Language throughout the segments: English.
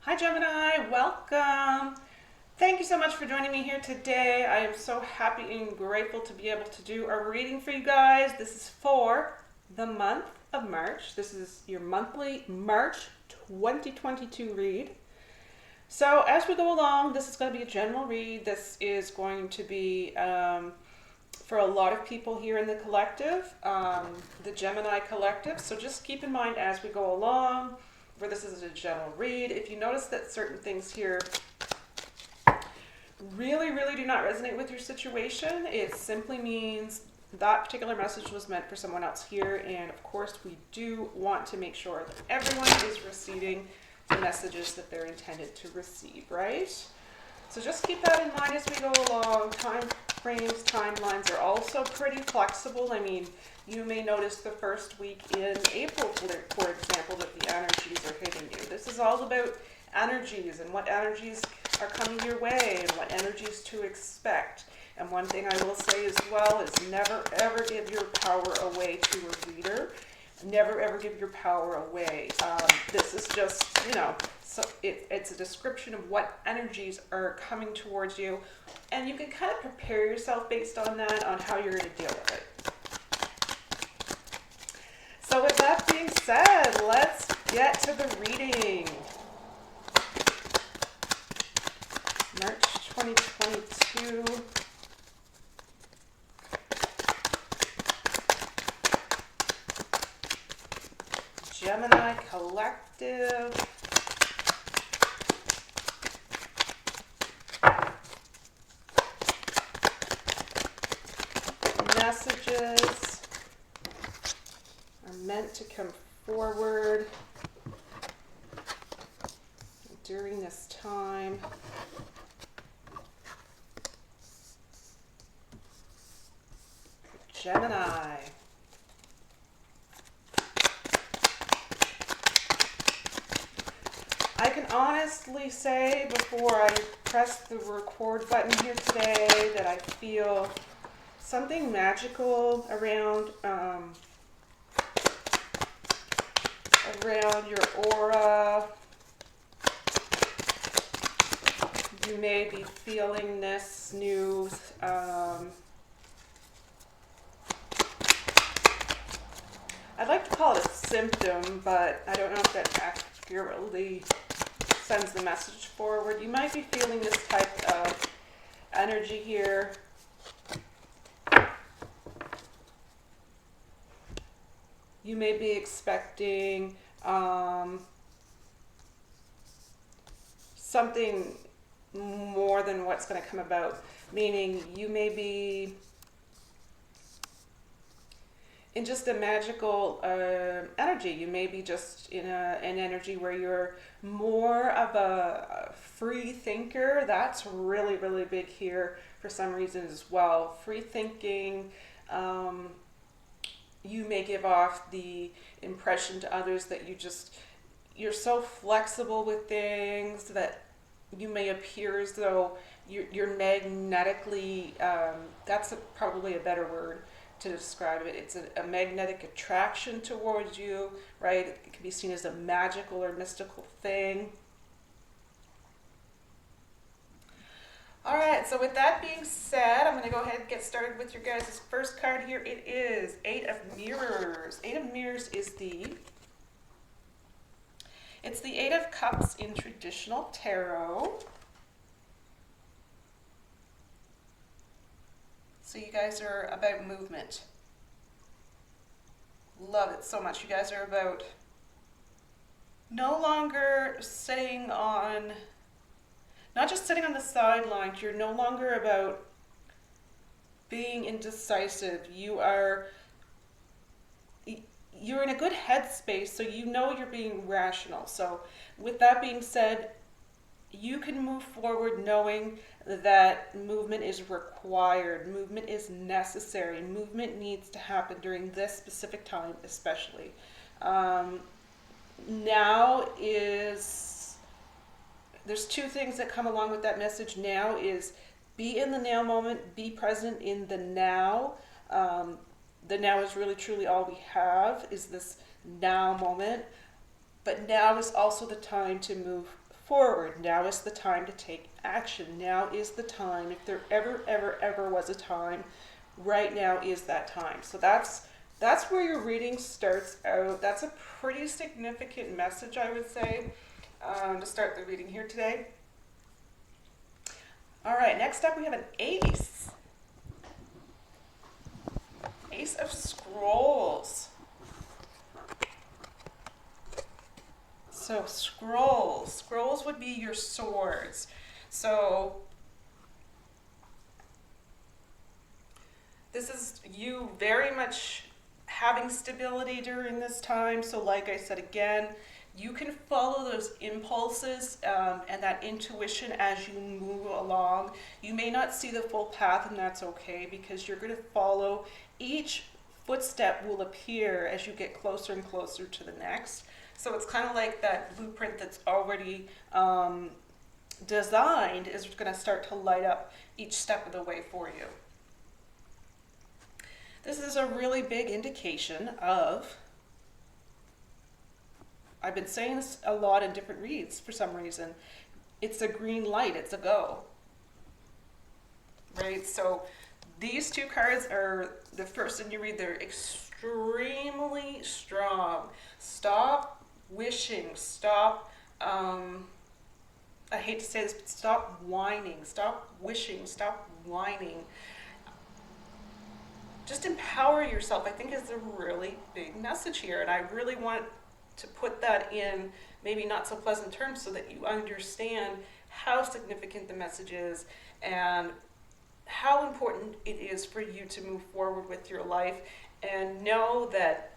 Hi Gemini, welcome. Thank you so much for joining me here today. I am so happy and grateful to be able to do a reading for you guys. This is for the month of March. This is your monthly March 2022 read. So as we go along, this is going to be a general read. This is going to be for a lot of people here in the collective, the Gemini collective. So just keep in mind as we go along, where this is a general read, if you notice that certain things here really do not resonate with your situation, it simply means that particular message was meant for someone else here. And of course, we do want to make sure that everyone is receiving the messages that they're intended to receive, right? So just keep that in mind as we go along. Time frames, timelines are also pretty flexible. I mean, you may notice the first week in April, for example, that the energies are hitting you. This is all about energies and what energies are coming your way and what energies to expect. And one thing I will say as well is never ever give your power away to a reader. Never ever give your power away. This is just, so it's a description of what energies are coming towards you, and you can kind of prepare yourself based on that, on how you're going to deal with it. So with that being said, let's get to the reading. March 2022. Gemini collective. Messages are meant to come forward during this time. Gemini. I can honestly say before I press the record button here today that I feel something magical around your aura. You may be feeling this new I'd like to call it a symptom, but I don't know if that accurately sends the message forward. You might be feeling this type of energy here. You may be expecting something more than what's going to come about, meaning you may be in just a magical energy. You may be just in an energy where you're more of a free thinker. That's really big here for some reason as well. Free thinking. You may give off the impression to others that you're so flexible with things that you may appear as though you're magnetically, that's probably a better word to describe it. It's a magnetic attraction towards you, right? It can be seen as a magical or mystical thing. All right, so with that being said, I'm going to go ahead and get started with your guys' first card here. It is Eight of Mirrors. Eight of Mirrors is it's the Eight of Cups in traditional tarot. So you guys are about movement. Love it so much. You guys are about no longer sitting on, not just sitting on the sidelines, you're no longer about being indecisive. You're in a good headspace, so you know you're being rational. So with that being said, you can move forward knowing that movement is required, movement is necessary, movement needs to happen during this specific time especially. There's two things that come along with that message. Now is be in the now moment, be present in the now. The now is really truly all we have, is this now moment. But now is also the time to move forward. Now is the time to take action. Now is the time. If there ever was a time, right now is that time. So that's where your reading starts out. That's a pretty significant message, I would say, to start the reading here today. All right, next up we have an ace. Ace of Scrolls. So scrolls would be your swords. So this is you very much having stability during this time. So like I said again, you can follow those impulses and that intuition as you move along. You may not see the full path, and that's okay, because you're going to follow. Each footstep will appear as you get closer and closer to the next. So it's kind of like that blueprint that's already designed is going to start to light up each step of the way for you. This is a really big indication of, I've been saying this a lot in different reads for some reason, it's a green light, it's a go. Right? So these two cards are the first in your read. They're extremely strong. Stop wishing. Stop, I hate to say this, but stop whining. Stop wishing. Stop whining. Just empower yourself, I think, is a really big message here. And I really want to put that in maybe not so pleasant terms so that you understand how significant the message is and how important it is for you to move forward with your life, and know that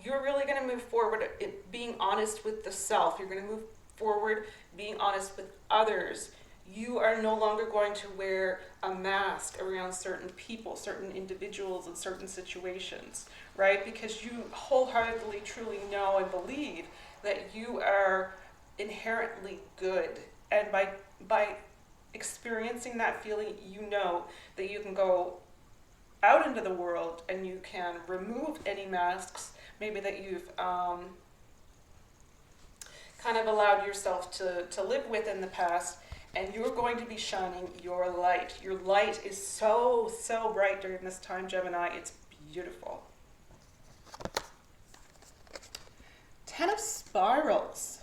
you're really going to move forward being honest with the self. You're going to move forward being honest with others. You are no longer going to wear a mask around certain people, certain individuals, and certain situations, right? Because you wholeheartedly, truly know and believe that you are inherently good. And by experiencing that feeling, you know that you can go out into the world and you can remove any masks maybe that you've kind of allowed yourself to live with in the past, and you're going to be shining your light. Your light is so, so bright during this time, Gemini. It's beautiful. Ten of Spirals.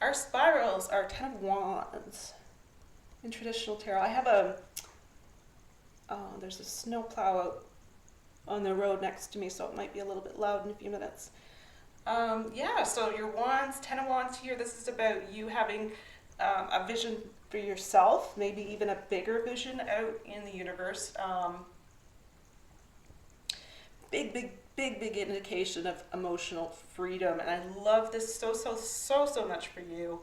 Our spirals are Ten of Wands in traditional tarot. I have there's a snowplow out on the road next to me, so it might be a little bit loud in a few minutes. Yeah, so your wands, Ten of Wands here, this is about you having a vision for yourself, maybe even a bigger vision out in the universe. Big indication of emotional freedom, and I love this so much for you.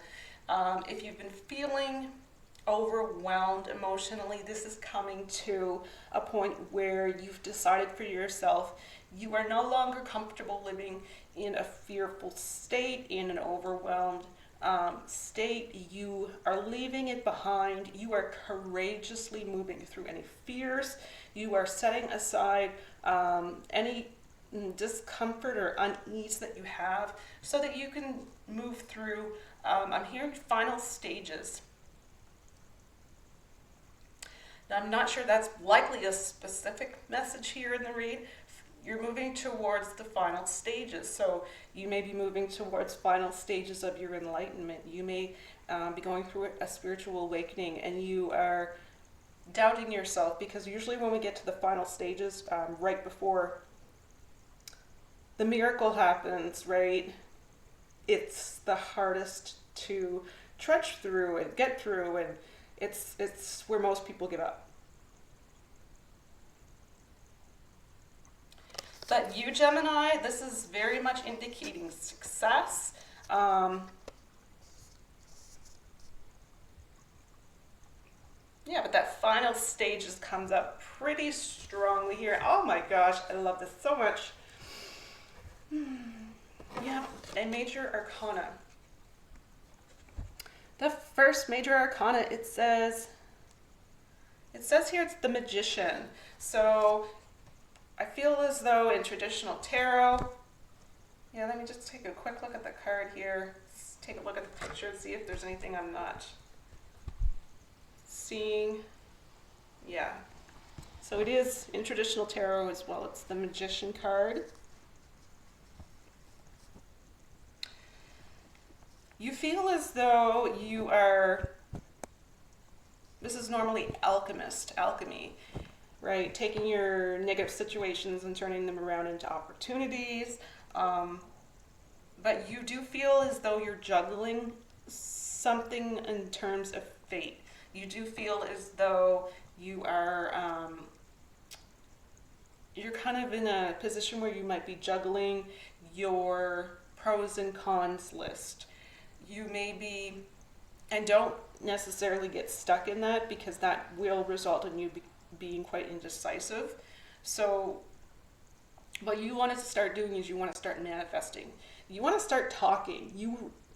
If you've been feeling overwhelmed emotionally, this is coming to a point where you've decided for yourself you are no longer comfortable living in a fearful state, in an overwhelmed state. You are leaving it behind. You are courageously moving through any fears. You are setting aside any discomfort or unease that you have so that you can move through, I'm hearing final stages. Now, I'm not sure that's likely a specific message here in the read. You're moving towards the final stages. So you may be moving towards final stages of your enlightenment. You may be going through a spiritual awakening, and you are doubting yourself, because usually when we get to the final stages, right before the miracle happens, right, it's the hardest to trudge through and get through, and it's where most people give up. But you, Gemini, this is very much indicating success. Yeah, but that final stages comes up pretty strongly here. Oh my gosh, I love this so much. Yeah, a major arcana. The first major arcana, it says here it's the Magician. So I feel as though in traditional tarot, yeah, let me just take a quick look at the card here. Let's take a look at the picture and see if there's anything I'm not seeing. Yeah. So it is in traditional tarot as well. It's the Magician card. You feel as though you are, this is normally alchemy, right? Taking your negative situations and turning them around into opportunities. But you do feel as though you're juggling something in terms of fate. You do feel as though you are, you're kind of in a position where you might be juggling your pros and cons list. You may be, and don't necessarily get stuck in that, because that will result in you being quite indecisive. So what you want to start doing is you want to start manifesting. You want to start talking.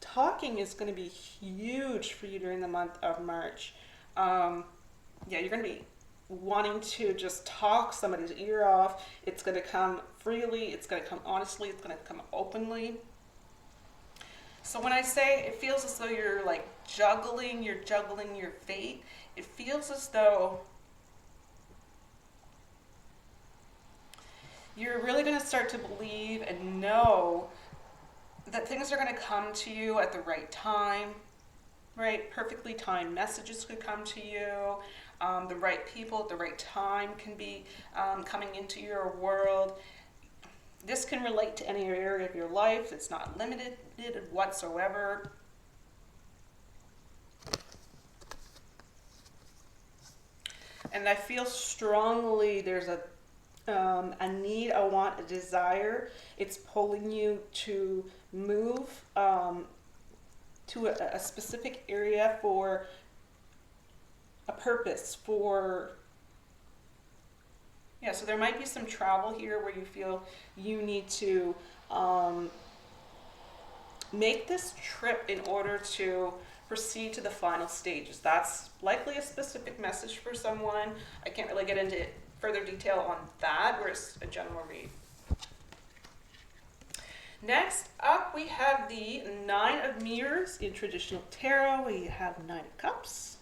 Talking is going to be huge for you during the month of March. Yeah, you're going to be wanting to just talk somebody's ear off. It's going to come freely. It's going to come honestly. It's going to come openly. So when I say it feels as though you're like juggling your fate, it feels as though you're really going to start to believe and know that things are going to come to you at the right time, right? Perfectly timed messages could come to you. The right people at the right time can be coming into your world. This can relate to any area of your life. It's not limited whatsoever. And I feel strongly there's a need, a want, a desire. It's pulling you to move to a specific area for a purpose, yeah, so there might be some travel here where you feel you need to make this trip in order to proceed to the final stages. That's likely a specific message for someone. I can't really get into further detail on that, where it's a general read. Next up, we have the Nine of Mirrors. In traditional tarot, we have Nine of Cups.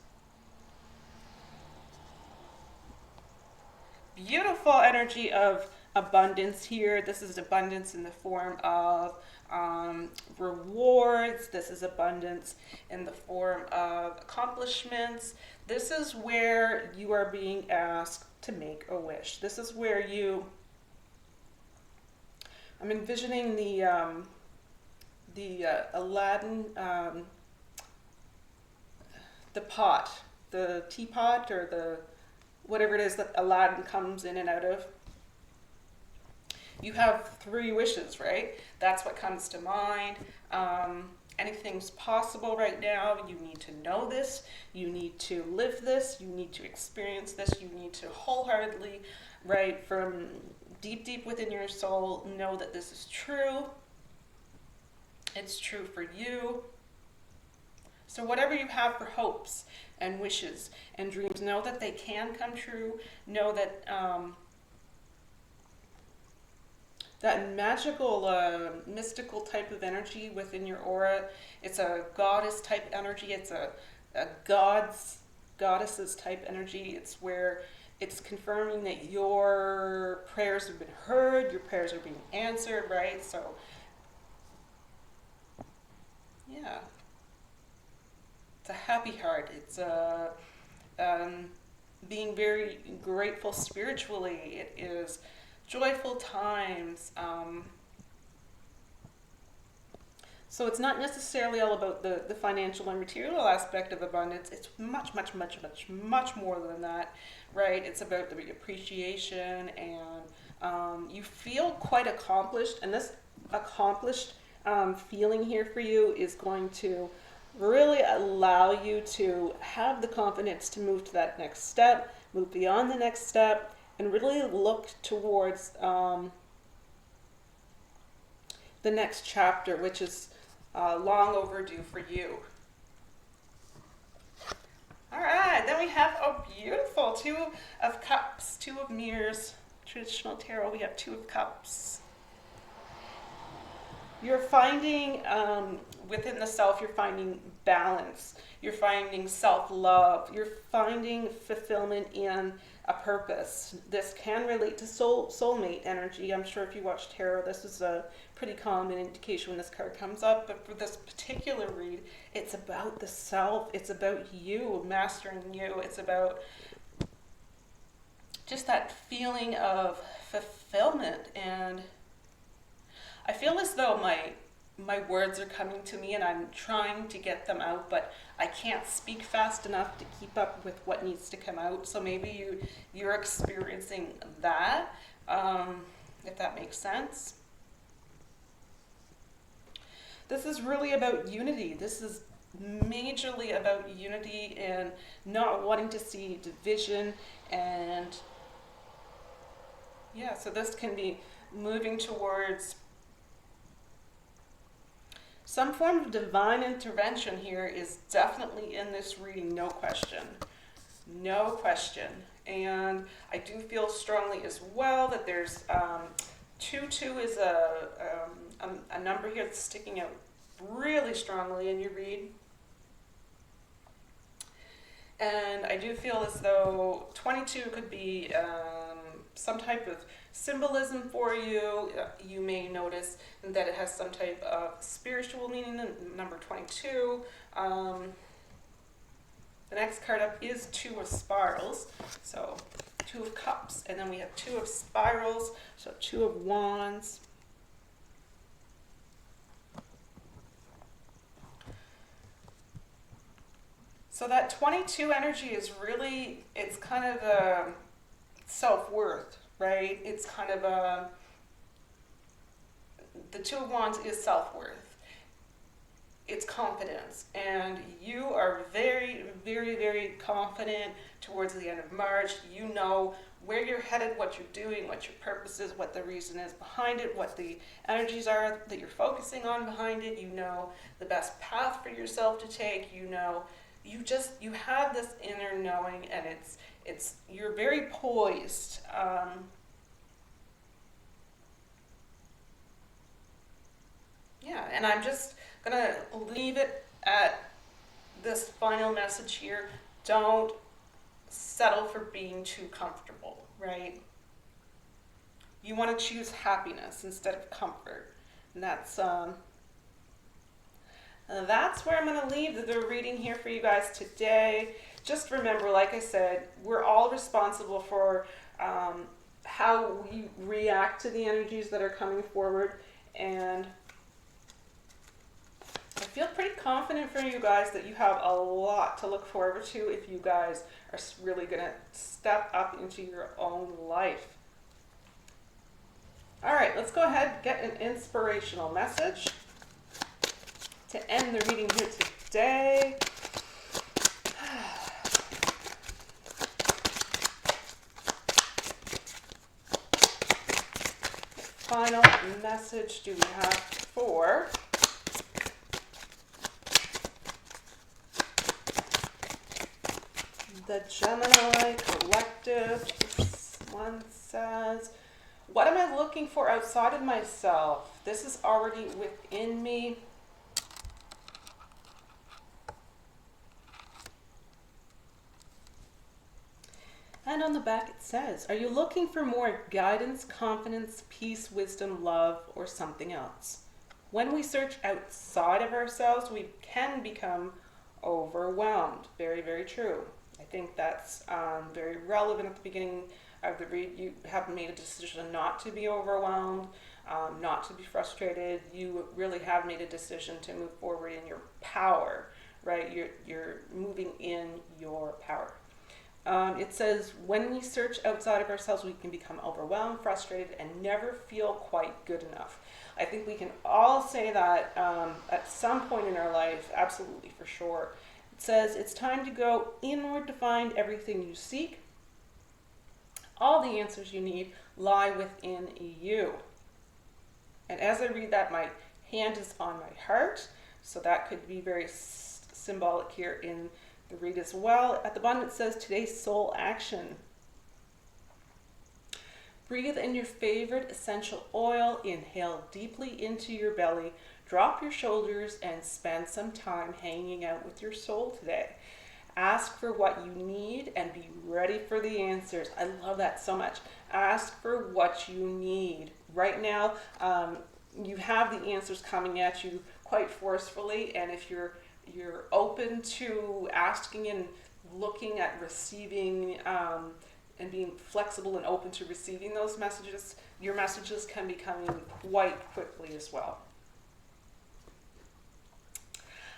Beautiful energy of abundance here. This is abundance in the form of rewards. This is abundance in the form of accomplishments. This is where you are being asked to make a wish. This is where I'm envisioning the Aladdin, the pot, the teapot, or the whatever it is that Aladdin comes in and out of. You have 3 wishes, right? That's what comes to mind. Anything's possible right now. You need to know this. You need to live this. You need to experience this. You need to wholeheartedly, right, from deep within your soul, know that this is true. It's true for you. So whatever you have for hopes and wishes and dreams, know that they can come true. Know that that magical, mystical type of energy within your aura, it's a goddess type energy. It's a goddesses type energy. It's where it's confirming that your prayers have been heard, your prayers are being answered, right? So, yeah. It's a happy heart. It's being very grateful spiritually. It is joyful times. So it's not necessarily all about the financial and material aspect of abundance. It's much more than that, right? It's about the appreciation, and you feel quite accomplished. And this accomplished feeling here for you is going to really allow you to have the confidence to move to that next step, move beyond the next step, and really look towards the next chapter, which is long overdue for you. All right, then we have a beautiful Two of Cups, Two of Mirrors, traditional tarot, we have Two of Cups. You're finding, within the self, you're finding balance. You're finding self-love. You're finding fulfillment in a purpose. This can relate to soulmate energy. I'm sure if you watch tarot, this is a pretty common indication when this card comes up. But for this particular read, it's about the self. It's about you, mastering you. It's about just that feeling of fulfillment. And I feel as though my words are coming to me and I'm trying to get them out, but I can't speak fast enough to keep up with what needs to come out. So maybe you're experiencing that, if that makes sense. This is really about unity. This is majorly about unity and not wanting to see division. And yeah, so this can be moving towards some form of divine intervention. Here is definitely in this reading, no question. No question. And I do feel strongly as well that there's 2 is a number here that's sticking out really strongly in your read. And I do feel as though 22 could be some type of symbolism for you. You may notice that it has some type of spiritual meaning, number 22. The next card up is Two of Spirals. So Two of Cups, and then we have Two of Spirals, so Two of Wands. So that 22 energy is really, it's kind of a self-worth, right? It's kind of a, the Two of Wands is self-worth. It's confidence, and you are very, very, very confident towards the end of March. You know where you're headed, what you're doing, what your purpose is, what the reason is behind it, what the energies are that you're focusing on behind it. You know the best path for yourself to take. You know, you have this inner knowing, and it's you're very poised. Yeah, and I'm just gonna leave it at this final message here. Don't settle for being too comfortable, right? You want to choose happiness instead of comfort. And that's where I'm going to leave the reading here for you guys today. Just remember, like I said, we're all responsible for how we react to the energies that are coming forward. And I feel pretty confident for you guys that you have a lot to look forward to if you guys are really going to step up into your own life. All right, let's go ahead and get an inspirational message to end the reading here today. Final message do we have for the Gemini collective? This one says, what am I looking for outside of myself? This is already within me. And on the back it says, are you looking for more guidance, confidence, peace, wisdom, love, or something else? When we search outside of ourselves, we can become overwhelmed. Very, very true. I think that's very relevant at the beginning of the read. You have made a decision not to be overwhelmed, not to be frustrated. You really have made a decision to move forward in your power, right? You're moving in your power. It says, when we search outside of ourselves, we can become overwhelmed, frustrated, and never feel quite good enough. I think we can all say that at some point in our life, absolutely, for sure. It says, it's time to go inward to find everything you seek. All the answers you need lie within you. And as I read that, my hand is on my heart, so that could be very symbolic here in the read as well. At the bottom it says, today's soul action. Breathe in your favorite essential oil, inhale deeply into your belly, drop your shoulders, and spend some time hanging out with your soul today. Ask for what you need and be ready for the answers. I love that so much. Ask for what you need. Right now, you have the answers coming at you quite forcefully, and if you're open to asking and looking at receiving and being flexible and open to receiving those messages, your messages can be coming quite quickly as well.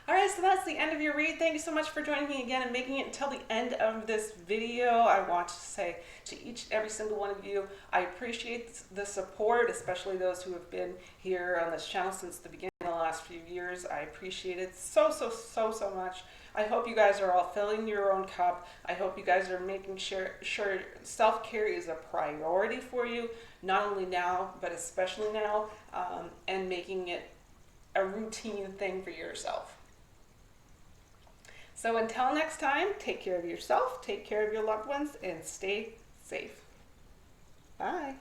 All right, so that's the end of your read. Thank you so much for joining me again and making it until the end of this video. I want to say to each and every single one of you, I appreciate the support, especially those who have been here on this channel since the beginning of the last few years. I appreciate it so much. I hope you guys are all filling your own cup. I hope you guys are making sure self-care is a priority for you, not only now, but especially now, and making it a routine thing for yourself. So until next time, take care of yourself, take care of your loved ones, and stay safe. Bye.